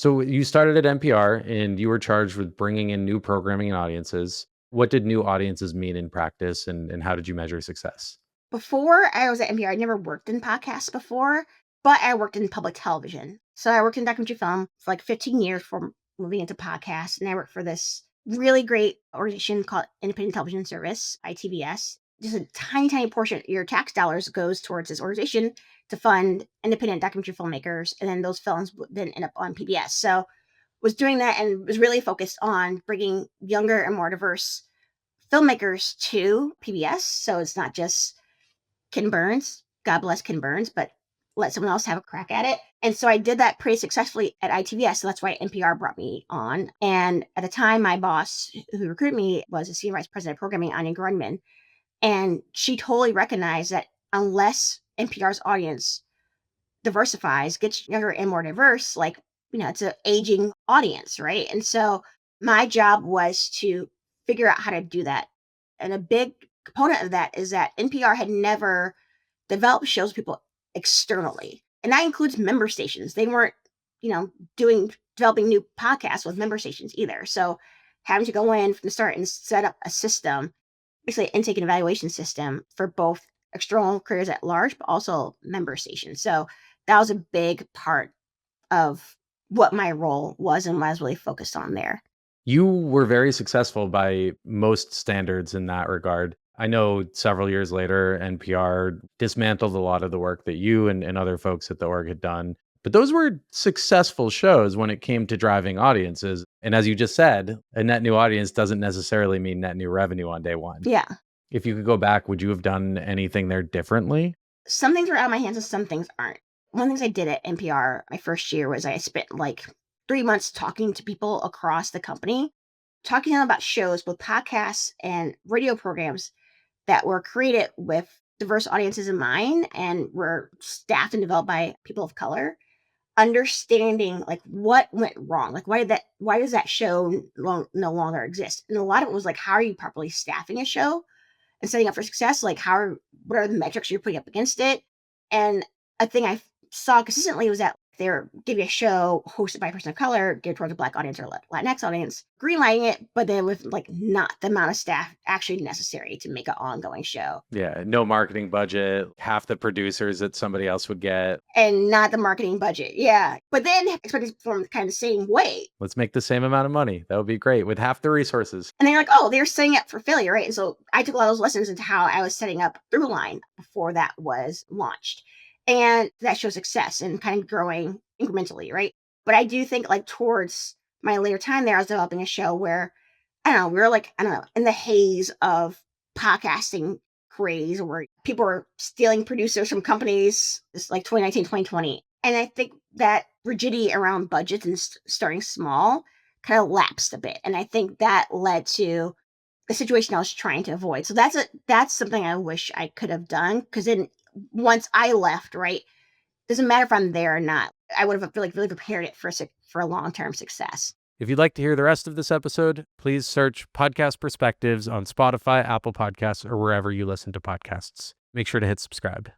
So you started at NPR and you were charged with bringing in new programming and audiences. What did new audiences mean in practice and how did you measure success? Before I was at NPR, I never worked in podcasts before, but I worked in public television. So I worked in documentary film for like 15 years before moving into podcasts. And I worked for this really great organization called Independent Television Service, ITVS. Just a tiny, tiny portion of your tax dollars goes towards this organization to fund independent documentary filmmakers. And then those films would then end up on PBS. So was doing that and was really focused on bringing younger and more diverse filmmakers to PBS. So it's not just Ken Burns. God bless Ken Burns, but let someone else have a crack at it. And so I did that pretty successfully at ITVS. So that's why NPR brought me on. And at the time, my boss who recruited me was a senior vice president of programming, Anya Grundman. And she totally recognized that unless NPR's audience diversifies, gets younger and more diverse, like, it's an aging audience, right? And so my job was to figure out how to do that. And a big component of that is that NPR had never developed shows for people externally. And that includes member stations. They weren't, developing new podcasts with member stations either. So having to go in from the start and set up a system, basically an intake and evaluation system for both external careers at large, but also member stations. So that was a big part of what my role was and what I was really focused on there. You were very successful by most standards in that regard. I know several years later, NPR dismantled a lot of the work that you and other folks at the org had done. But those were successful shows when it came to driving audiences. And as you just said, a net new audience doesn't necessarily mean net new revenue on day one. Yeah. If you could go back, would you have done anything there differently? Some things are out of my hands and some things aren't. One of the things I did at NPR my first year was I spent like 3 months talking to people across the company, talking to them about shows, both podcasts and radio programs that were created with diverse audiences in mind and were staffed and developed by people of color, understanding like what went wrong, like why does that show no longer exist? And a lot of it was like, how are you properly staffing a show and setting up for success? Like what are the metrics you're putting up against it? And a thing I saw consistently was that they were give you a show hosted by a person of color, geared towards a Black audience or Latinx audience, greenlighting it, but then with like not the amount of staff actually necessary to make an ongoing show. Yeah, no marketing budget, half the producers that somebody else would get. And not the marketing budget. Yeah. But then expected to perform kind of the same way. Let's make the same amount of money. That would be great with half the resources. And they're like, oh, they're setting up for failure, right? And so I took a lot of those lessons into how I was setting up Throughline before that was launched. And that shows success and kind of growing incrementally, right? But I do think like towards my later time there, I was developing a show where, I don't know, we were like, I don't know, in the haze of podcasting craze where people were stealing producers from companies. It's like 2019, 2020. And I think that rigidity around budgets and starting small kind of lapsed a bit. And I think that led to the situation I was trying to avoid. So that's something I wish I could have done. Because then once I left, right, doesn't matter if I'm there or not. I would have really prepared it for a long-term success. If you'd like to hear the rest of this episode, please search Podcast Perspectives on Spotify, Apple Podcasts, or wherever you listen to podcasts. Make sure to hit subscribe.